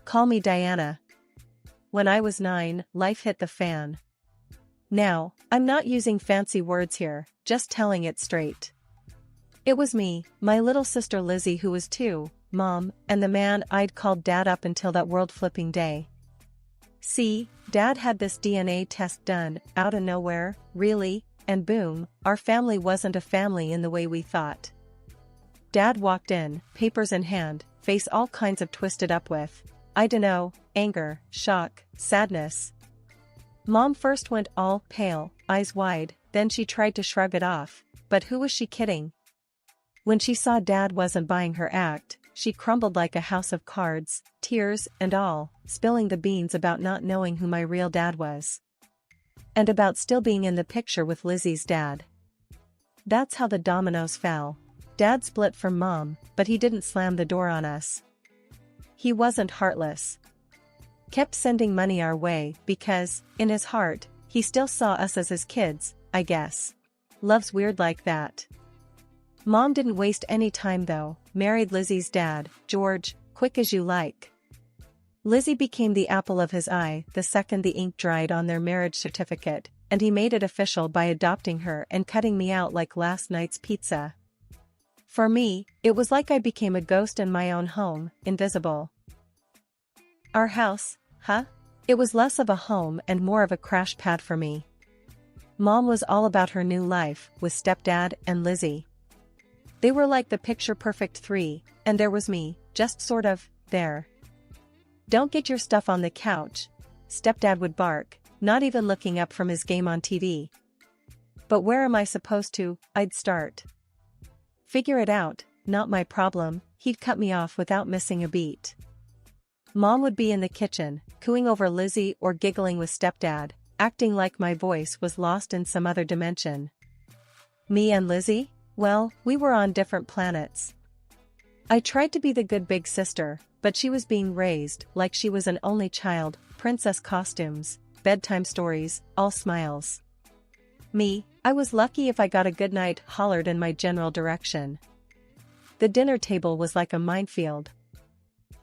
Call me Diana. When I was 9, life hit the fan. Now, I'm not using fancy words here, just telling it straight. It was me, my little sister Lizzie who was 2, Mom, and the man I'd called Dad up until that world-flipping day. See, Dad had this DNA test done, out of nowhere, really, and boom, our family wasn't a family in the way we thought. Dad walked in, papers in hand, face all kinds of twisted up with, I dunno, anger, shock, sadness. Mom first went all pale, eyes wide, then she tried to shrug it off, but who was she kidding? When she saw Dad wasn't buying her act, she crumbled like a house of cards, tears and all, spilling the beans about not knowing who my real dad was. And about still being in the picture with Lizzie's dad. That's how the dominoes fell. Dad split from Mom, but he didn't slam the door on us. He wasn't heartless. Kept sending money our way because, in his heart, he still saw us as his kids, I guess. Love's weird like that. Mom didn't waste any time though, married Lizzie's dad, George, quick as you like. Lizzie became the apple of his eye the second the ink dried on their marriage certificate, and he made it official by adopting her and cutting me out like last night's pizza. For me, it was like I became a ghost in my own home, invisible. Our house, huh? It was less of a home and more of a crash pad for me. Mom was all about her new life, with stepdad and Lizzie. They were like the picture-perfect 3, and there was me, just sort of, there. Don't get your stuff on the couch, stepdad would bark, not even looking up from his game on TV. But where am I supposed to, I'd start. Figure it out, not my problem, he'd cut me off without missing a beat. Mom would be in the kitchen, cooing over Lizzie or giggling with stepdad, acting like my voice was lost in some other dimension. Me and Lizzie? Well, we were on different planets. I tried to be the good big sister, but she was being raised like she was an only child, princess costumes, bedtime stories, all smiles. Me, I was lucky if I got a goodnight hollered in my general direction. The dinner table was like a minefield.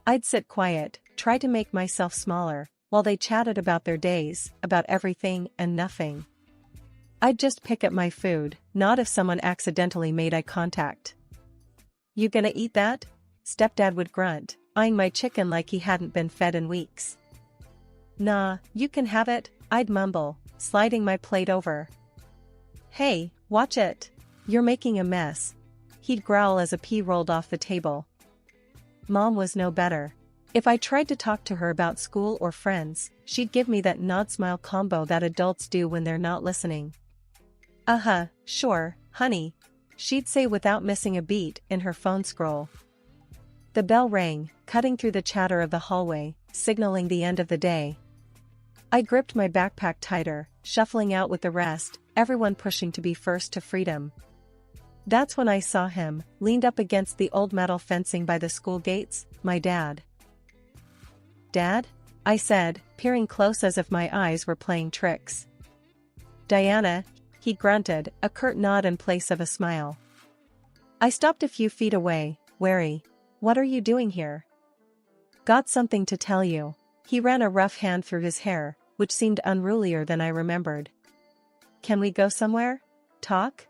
I'd sit quiet, try to make myself smaller, while they chatted about their days, about everything and nothing. I'd just pick at my food, not if someone accidentally made eye contact. You gonna eat that? Stepdad would grunt, eyeing my chicken like he hadn't been fed in weeks. Nah, you can have it, I'd mumble, sliding my plate over. Hey, watch it. You're making a mess. He'd growl as a pea rolled off the table. Mom was no better. If I tried to talk to her about school or friends, she'd give me that nod-smile combo that adults do when they're not listening. Sure, honey, she'd say without missing a beat in her phone scroll. The bell rang, cutting through the chatter of the hallway, signaling the end of the day. I gripped my backpack tighter, shuffling out with the rest, everyone pushing to be first to freedom. That's when I saw him, leaned up against the old metal fencing by the school gates, my dad. Dad? I said, peering close as if my eyes were playing tricks. Diana, he grunted, a curt nod in place of a smile. I stopped a few feet away, wary. What are you doing here? Got something to tell you. He ran a rough hand through his hair, which seemed unrulier than I remembered. Can we go somewhere? Talk?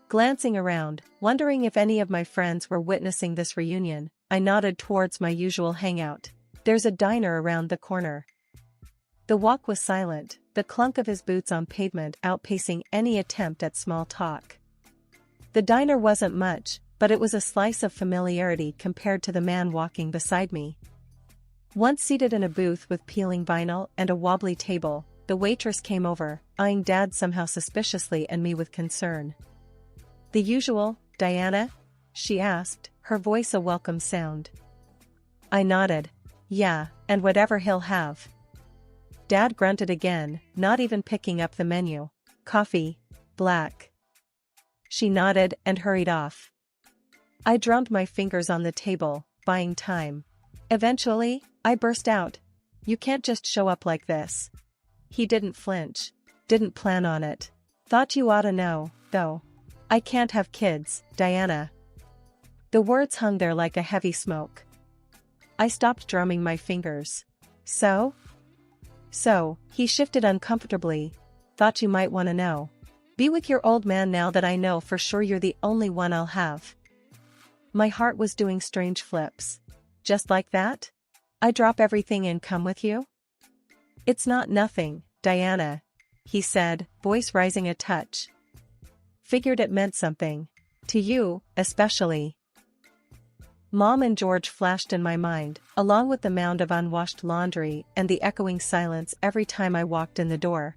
Glancing around, wondering if any of my friends were witnessing this reunion, I nodded towards my usual hangout. There's a diner around the corner. The walk was silent, the clunk of his boots on pavement outpacing any attempt at small talk. The diner wasn't much, but it was a slice of familiarity compared to the man walking beside me. Once seated in a booth with peeling vinyl and a wobbly table, the waitress came over, eyeing Dad somehow suspiciously and me with concern. The usual, Diana? She asked, her voice a welcome sound. I nodded. Yeah, and whatever he'll have. Dad grunted again, not even picking up the menu. Coffee, black. She nodded and hurried off. I drummed my fingers on the table, buying time. Eventually, I burst out. You can't just show up like this. He didn't flinch. Didn't plan on it. Thought you oughta know, though. I can't have kids, Diana. The words hung there like a heavy smoke. I stopped drumming my fingers. So, he shifted uncomfortably. Thought you might want to know. Be with your old man now that I know for sure you're the only one I'll have. My heart was doing strange flips. Just like that? I drop everything and come with you? It's not nothing, Diana, he said, voice rising a touch. Figured it meant something. To you, especially. Mom and George flashed in my mind, along with the mound of unwashed laundry and the echoing silence every time I walked in the door.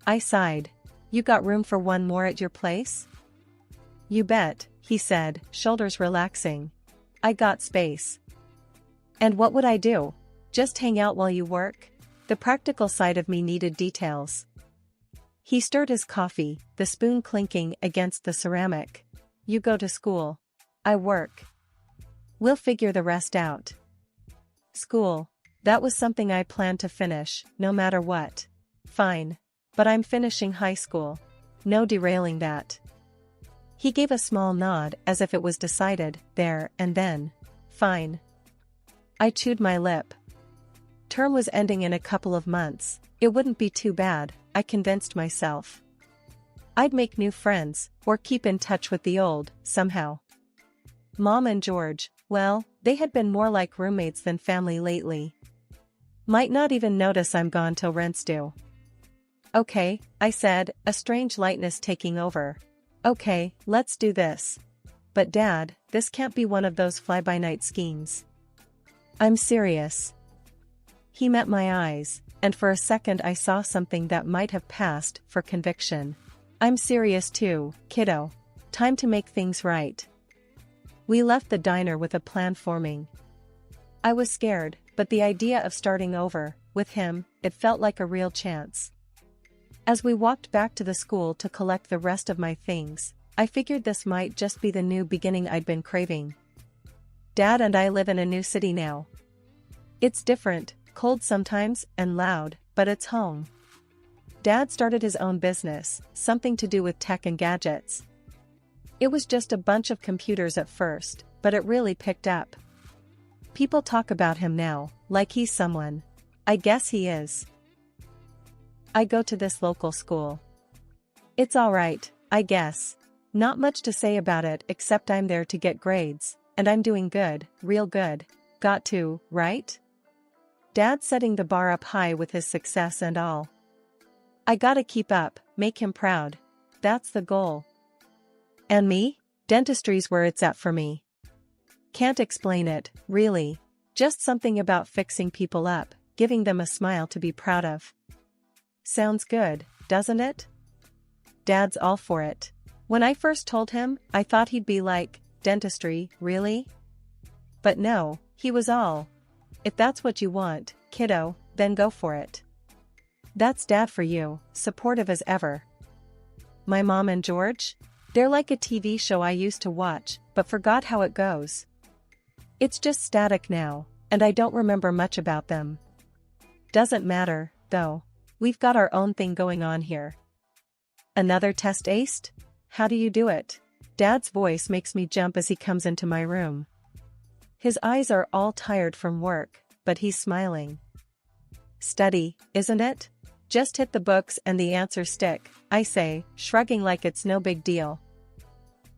I sighed. You got room for one more at your place? You bet, he said, shoulders relaxing. I got space. And what would I do? Just hang out while you work? The practical side of me needed details. He stirred his coffee, the spoon clinking against the ceramic. You go to school. I work. We'll figure the rest out. School. That was something I planned to finish, no matter what. Fine. But I'm finishing high school. No derailing that. He gave a small nod as if it was decided, there and then. Fine. I chewed my lip. Term was ending in a couple of months. It wouldn't be too bad, I convinced myself. I'd make new friends, or keep in touch with the old, somehow. Mom and George, well, they had been more like roommates than family lately. Might not even notice I'm gone till rent's due. Okay, I said, a strange lightness taking over. Okay, let's do this. But Dad, this can't be one of those fly-by-night schemes. I'm serious. He met my eyes, and for a second I saw something that might have passed for conviction. I'm serious too, kiddo. Time to make things right. We left the diner with a plan forming. I was scared, but the idea of starting over, with him, it felt like a real chance. As we walked back to the school to collect the rest of my things, I figured this might just be the new beginning I'd been craving. Dad and I live in a new city now. It's different, cold sometimes, and loud, but it's home. Dad started his own business, something to do with tech and gadgets. It was just a bunch of computers at first, but it really picked up. People talk about him now, like he's someone. I guess he is. I go to this local school. It's alright, I guess. Not much to say about it except I'm there to get grades, and I'm doing good, real good. Got to, right? Dad's setting the bar up high with his success and all. I gotta keep up, make him proud. That's the goal. And me? Dentistry's where it's at for me. Can't explain it, really. Just something about fixing people up, giving them a smile to be proud of. Sounds good, doesn't it? Dad's all for it. When I first told him, I thought he'd be like, dentistry, really? But no, he was all. If that's what you want, kiddo, then go for it. That's Dad for you, supportive as ever. My mom and George? They're like a TV show I used to watch, but forgot how it goes. It's just static now, and I don't remember much about them. Doesn't matter, though. We've got our own thing going on here. Another test aced? How do you do it? Dad's voice makes me jump as he comes into my room. His eyes are all tired from work, but he's smiling. Study, isn't it? Just hit the books and the answers stick, I say, shrugging like it's no big deal.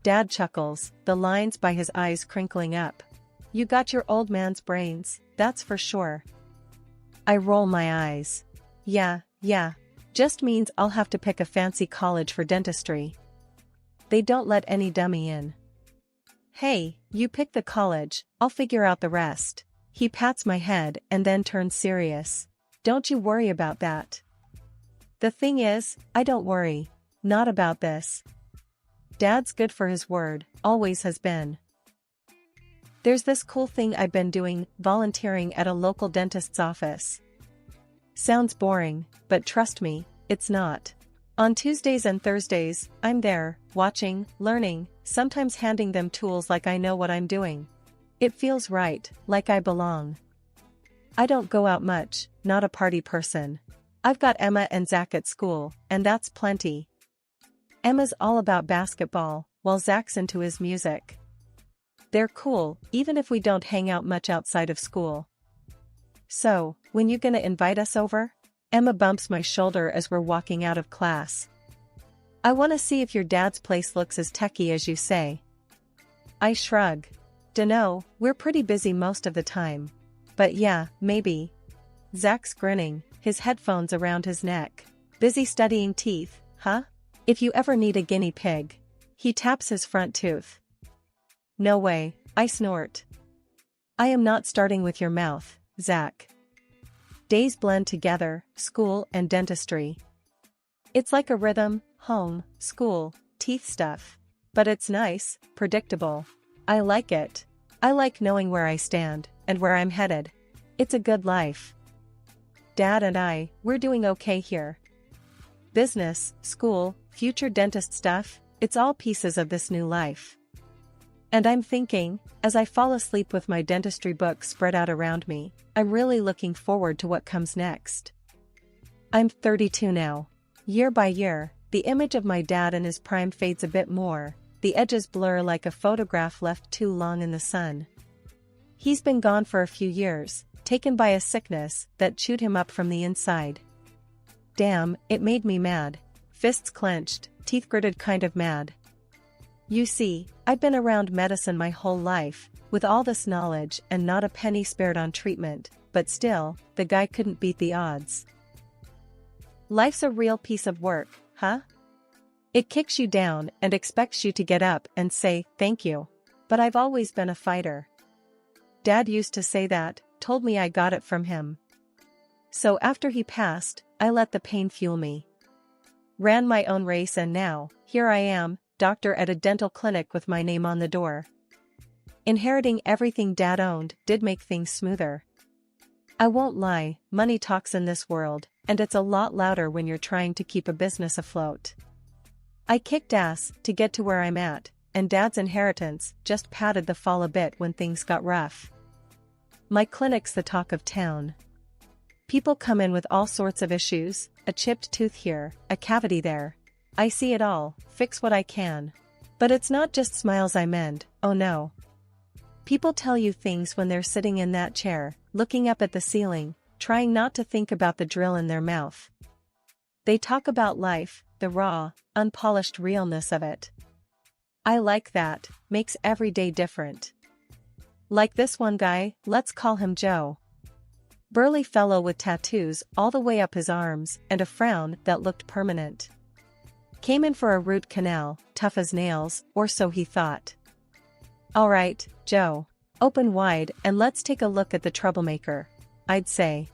Dad chuckles, the lines by his eyes crinkling up. You got your old man's brains, that's for sure. I roll my eyes. Yeah, just means I'll have to pick a fancy college for dentistry. They don't let any dummy in. Hey, you pick the college, I'll figure out the rest. He pats my head and then turns serious. Don't you worry about that. The thing is, I don't worry. Not about this. Dad's good for his word, always has been. There's this cool thing I've been doing, volunteering at a local dentist's office. Sounds boring, but trust me, it's not. On Tuesdays and Thursdays, I'm there, watching, learning, sometimes handing them tools like I know what I'm doing. It feels right, like I belong. I don't go out much, not a party person. I've got Emma and Zach at school, and that's plenty. Emma's all about basketball, while Zach's into his music. They're cool, even if we don't hang out much outside of school. So, when you gonna invite us over? Emma bumps my shoulder as we're walking out of class. I wanna see if your dad's place looks as techy as you say. I shrug. Dunno, we're pretty busy most of the time. But yeah, maybe. Zach's grinning, his headphones around his neck. Busy studying teeth, huh? If you ever need a guinea pig. He taps his front tooth. No way, I snort. I am not starting with your mouth, Zach. Days blend together, school and dentistry. It's like a rhythm, home, school, teeth stuff. But it's nice, predictable. I like it. I like knowing where I stand, and where I'm headed. It's a good life. Dad and we're doing okay here. Business, school, future dentist stuff, it's all pieces of this new life. And I'm thinking, as I fall asleep with my dentistry book spread out around me, I'm really looking forward to what comes next. I'm 32 now. Year by year, the image of my dad in his prime fades a bit more, the edges blur like a photograph left too long in the sun. He's been gone for a few years, taken by a sickness that chewed him up from the inside. Damn, it made me mad. Fists clenched, teeth gritted, kind of mad. You see, I've been around medicine my whole life, with all this knowledge and not a penny spared on treatment, but still, the guy couldn't beat the odds. Life's a real piece of work, huh? It kicks you down and expects you to get up and say, thank you. But I've always been a fighter. Dad used to say that, told me I got it from him. So after he passed, I let the pain fuel me. Ran my own race, and now, here I am, doctor at a dental clinic with my name on the door. Inheriting everything Dad owned did make things smoother. I won't lie, money talks in this world, and it's a lot louder when you're trying to keep a business afloat. I kicked ass to get to where I'm at, and Dad's inheritance just padded the fall a bit when things got rough. My clinic's the talk of town. People come in with all sorts of issues, a chipped tooth here, a cavity there. I see it all, fix what I can. But it's not just smiles I mend, oh no. People tell you things when they're sitting in that chair, looking up at the ceiling, trying not to think about the drill in their mouth. They talk about life, the raw, unpolished realness of it. I like that, makes every day different. Like this one guy, let's call him Joe. Burly fellow with tattoos all the way up his arms and a frown that looked permanent. Came in for a root canal, tough as nails, or so he thought. Alright, Joe. Open wide and let's take a look at the troublemaker, I'd say.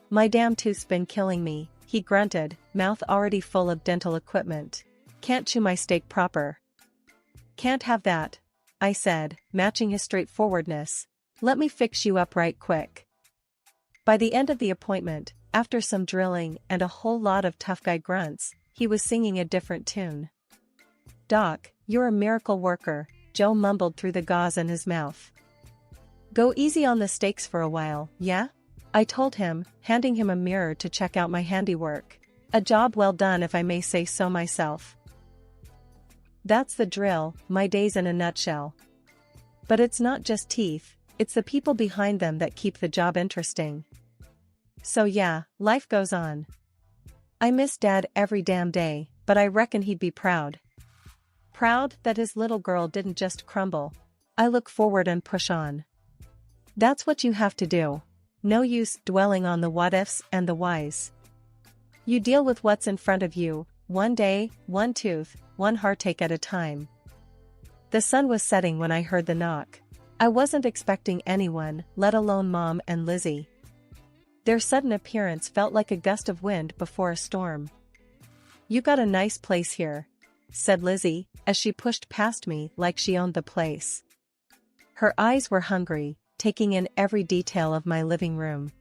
My damn tooth's been killing me, he grunted, mouth already full of dental equipment. Can't chew my steak proper. Can't have that, I said, matching his straightforwardness. Let me fix you up right quick. By the end of the appointment, after some drilling and a whole lot of tough guy grunts, he was singing a different tune. Doc, you're a miracle worker, Joe mumbled through the gauze in his mouth. Go easy on the steaks for a while, yeah? I told him, handing him a mirror to check out my handiwork. A job well done if I may say so myself. That's the drill, my days in a nutshell. But it's not just teeth, it's the people behind them that keep the job interesting. So yeah, life goes on. I miss Dad every damn day, but I reckon he'd be proud. Proud that his little girl didn't just crumble. I look forward and push on. That's what you have to do. No use dwelling on the what-ifs and the whys. You deal with what's in front of you, one day, one tooth, one heartache at a time. The sun was setting when I heard the knock. I wasn't expecting anyone, let alone Mom and Lizzie. Their sudden appearance felt like a gust of wind before a storm. You got a nice place here, said Lizzie, as she pushed past me like she owned the place. Her eyes were hungry, taking in every detail of my living room.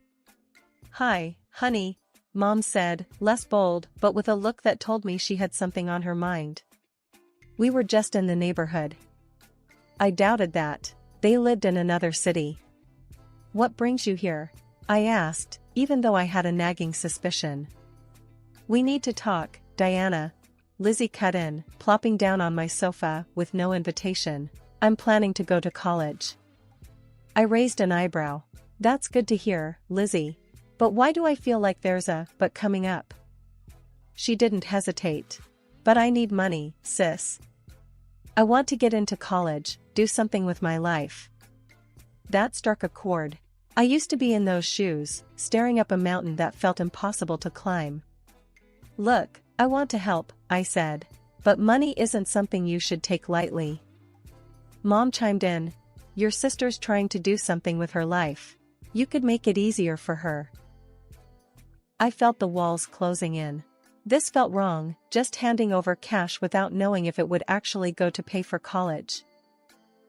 Hi, honey, Mom said, less bold but with a look that told me she had something on her mind. We were just in the neighborhood. I doubted that. They lived in another city. What brings you here? I asked, even though I had a nagging suspicion. We need to talk, Diana. Lizzie cut in, plopping down on my sofa with no invitation. I'm planning to go to college. I raised an eyebrow. That's good to hear, Lizzie. But why do I feel like there's a but coming up? She didn't hesitate. But I need money, sis. I want to get into college, do something with my life. That struck a chord. I used to be in those shoes, staring up a mountain that felt impossible to climb. Look, I want to help, I said. But money isn't something you should take lightly. Mom chimed in. Your sister's trying to do something with her life. You could make it easier for her. I felt the walls closing in. This felt wrong, just handing over cash without knowing if it would actually go to pay for college.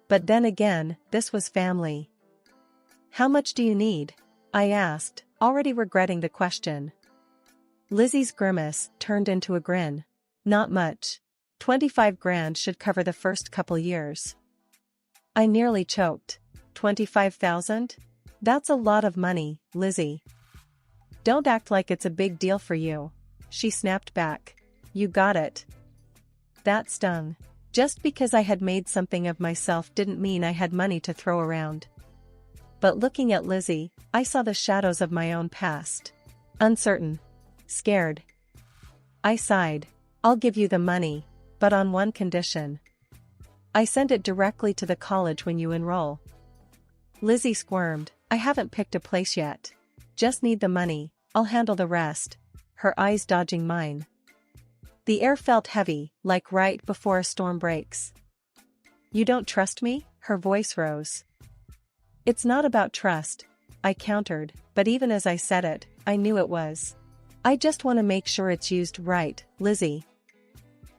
But then again, this was family. How much do you need? I asked, already regretting the question. Lizzie's grimace turned into a grin. Not much. 25 grand should cover the first couple years. I nearly choked. 25,000? That's a lot of money, Lizzie. Don't act like it's a big deal for you. She snapped back. You got it. That stung. Just because I had made something of myself didn't mean I had money to throw around. But looking at Lizzie, I saw the shadows of my own past. Uncertain. Scared. I sighed. I'll give you the money, but on one condition. I send it directly to the college when you enroll. Lizzie squirmed. I haven't picked a place yet. Just need the money, I'll handle the rest. Her eyes dodging mine. The air felt heavy, like right before a storm breaks. You don't trust me? Her voice rose. It's not about trust, I countered, but even as I said it, I knew it was. I just want to make sure it's used right, Lizzie.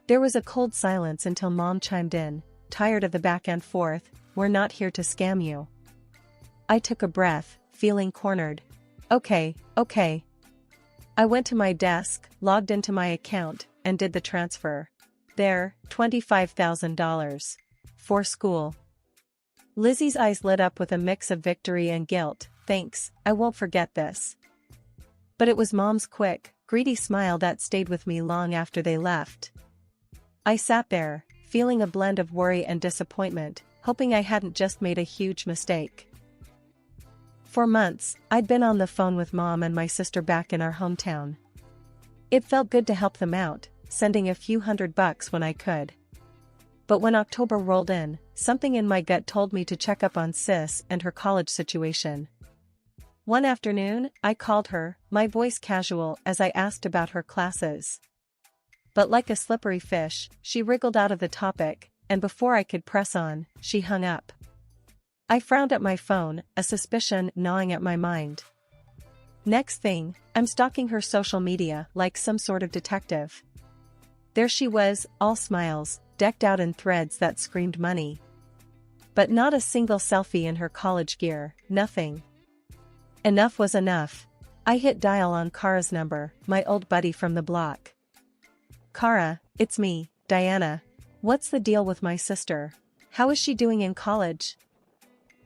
There was a cold silence until Mom chimed in, tired of the back and forth, we're not here to scam you. I took a breath, feeling cornered. Okay. I went to my desk, logged into my account, and did the transfer. There, $25,000. For school. Lizzie's eyes lit up with a mix of victory and guilt. Thanks, I won't forget this. But it was Mom's quick, greedy smile that stayed with me long after they left. I sat there, feeling a blend of worry and disappointment, hoping I hadn't just made a huge mistake. For months, I'd been on the phone with Mom and my sister back in our hometown. It felt good to help them out, sending a few $100 when I could. But when October rolled in, something in my gut told me to check up on Sis and her college situation. One afternoon, I called her, my voice casual as I asked about her classes. But like a slippery fish, she wriggled out of the topic, and before I could press on, she hung up. I frowned at my phone, a suspicion gnawing at my mind. Next thing, I'm stalking her social media like some sort of detective. There she was, all smiles, decked out in threads that screamed money. But not a single selfie in her college gear, nothing. Enough was enough. I hit dial on Kara's number, my old buddy from the block. Kara, it's me, Diana. What's the deal with my sister? How is she doing in college?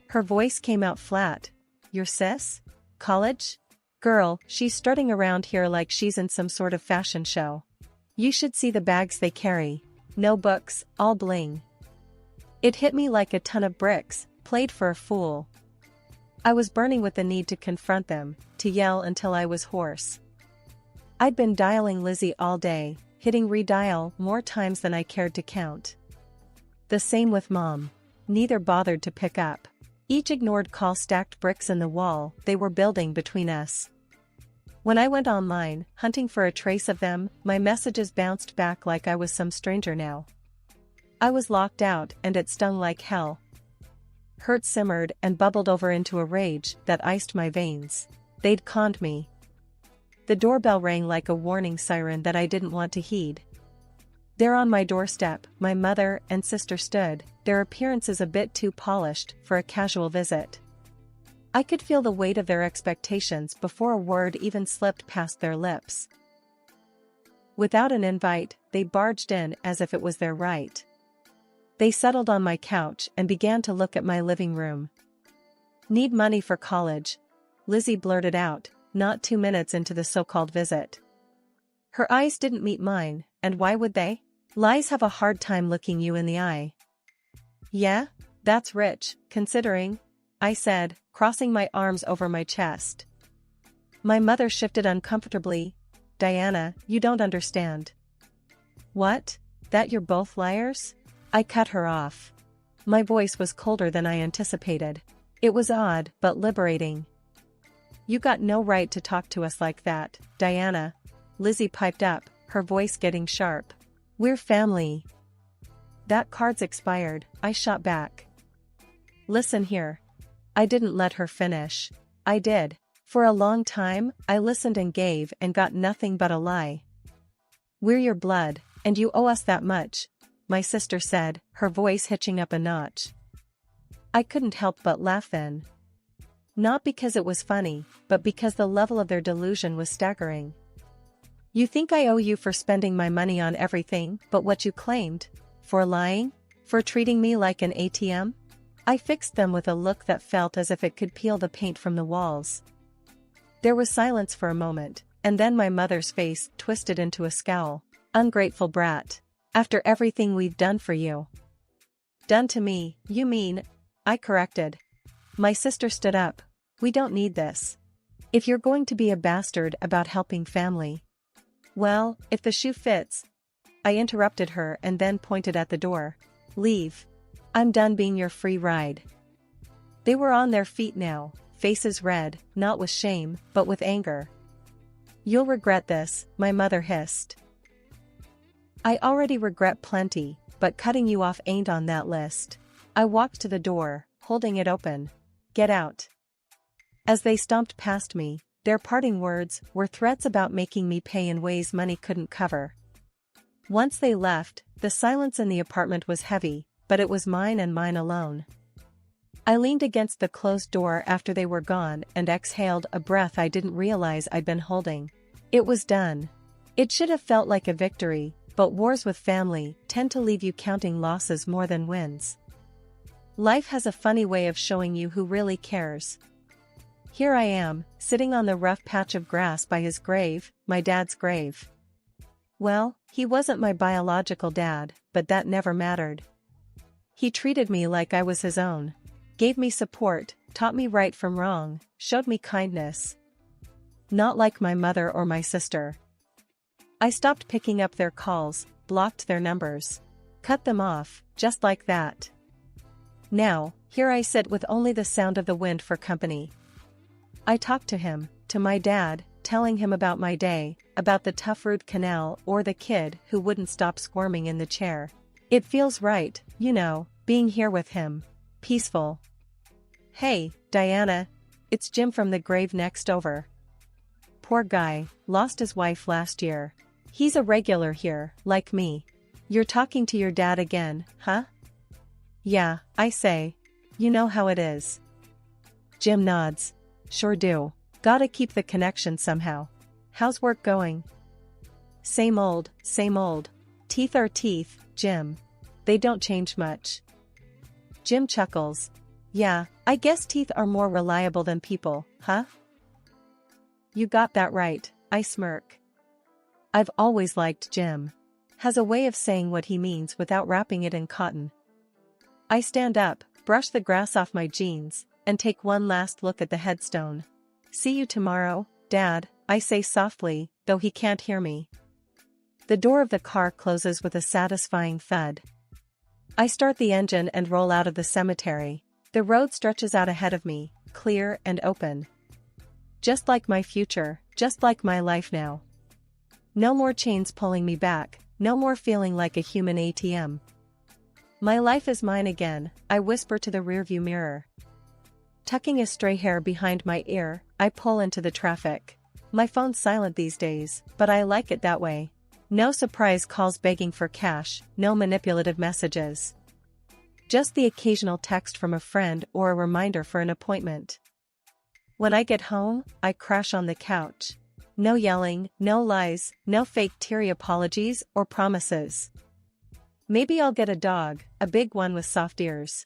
Her voice came out flat. Your sis? College? Girl, she's strutting around here like she's in some sort of fashion show. You should see the bags they carry. No books, all bling. It hit me like a ton of bricks, played for a fool. I was burning with the need to confront them, to yell until I was hoarse. I'd been dialing Lizzie all day, hitting redial more times than I cared to count. The same with Mom. Neither bothered to pick up. Each ignored call stacked bricks in the wall they were building between us. When I went online, hunting for a trace of them, my messages bounced back like I was some stranger now. I was locked out and it stung like hell. Hurt simmered and bubbled over into a rage that iced my veins. They'd conned me. The doorbell rang like a warning siren that I didn't want to heed. There on my doorstep, my mother and sister stood, their appearances a bit too polished for a casual visit. I could feel the weight of their expectations before a word even slipped past their lips. Without an invite, they barged in as if it was their right. They settled on my couch and began to look at my living room. Need money for college, Lizzie blurted out, not 2 minutes into the so-called visit. Her eyes didn't meet mine, and why would they? Lies have a hard time looking you in the eye. Yeah? That's rich, considering, I said, crossing my arms over my chest. My mother shifted uncomfortably. Diana, you don't understand. What? That you're both liars? I cut her off. My voice was colder than I anticipated. It was odd, but liberating. You got no right to talk to us like that, Diana. Lizzie piped up, her voice getting sharp. We're family. That card's expired, I shot back. Listen here. I didn't let her finish. I did. For a long time, I listened and gave and got nothing but a lie. We're your blood, and you owe us that much, my sister said, her voice hitching up a notch. I couldn't help but laugh then. Not because it was funny, but because the level of their delusion was staggering. You think I owe you for spending my money on everything but what you claimed? For lying? For treating me like an ATM? I fixed them with a look that felt as if it could peel the paint from the walls. There was silence for a moment, and then my mother's face twisted into a scowl. Ungrateful brat. After everything we've done for you. Done to me, you mean? I corrected. My sister stood up. We don't need this. If you're going to be a bastard about helping family. Well, if the shoe fits. I interrupted her and then pointed at the door. Leave. I'm done being your free ride. They were on their feet now, faces red, not with shame, but with anger. You'll regret this, my mother hissed. I already regret plenty, but cutting you off ain't on that list. I walked to the door, holding it open. Get out. As they stomped past me, their parting words were threats about making me pay in ways money couldn't cover. Once they left, the silence in the apartment was heavy, but it was mine and mine alone. I leaned against the closed door after they were gone and exhaled a breath I didn't realize I'd been holding. It was done. It should have felt like a victory, but wars with family tend to leave you counting losses more than wins. Life has a funny way of showing you who really cares. Here I am, sitting on the rough patch of grass by his grave, my dad's grave. Well, he wasn't my biological dad, but that never mattered. He treated me like I was his own. Gave me support, taught me right from wrong, showed me kindness. Not like my mother or my sister. I stopped picking up their calls, blocked their numbers. Cut them off, just like that. Now, here I sit with only the sound of the wind for company. I talked to him, to my dad, telling him about my day, about the tough root canal or the kid who wouldn't stop squirming in the chair. It feels right, you know, being here with him. Peaceful. Hey, Diana. It's Jim from the grave next over. Poor guy, lost his wife last year. He's a regular here, like me. You're talking to your dad again, huh? Yeah, I say. You know how it is. Jim nods. Sure do. Gotta keep the connection somehow. How's work going? Same old, same old. Teeth are teeth, Jim. They don't change much. Jim chuckles. Yeah, I guess teeth are more reliable than people, huh? You got that right, I smirk. I've always liked Jim. Has a way of saying what he means without wrapping it in cotton. I stand up, brush the grass off my jeans, and take one last look at the headstone. See you tomorrow, Dad, I say softly, though he can't hear me. The door of the car closes with a satisfying thud. I start the engine and roll out of the cemetery. The road stretches out ahead of me, clear and open. Just like my future, just like my life now. No more chains pulling me back, no more feeling like a human ATM. My life is mine again, I whisper to the rearview mirror. Tucking a stray hair behind my ear, I pull into the traffic. My phone's silent these days, but I like it that way. No surprise calls begging for cash, no manipulative messages. Just the occasional text from a friend or a reminder for an appointment. When I get home, I crash on the couch. No yelling, no lies, no fake teary apologies or promises. Maybe I'll get a dog, a big one with soft ears.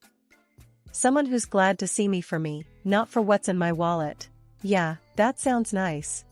Someone who's glad to see me for me, not for what's in my wallet. Yeah, that sounds nice.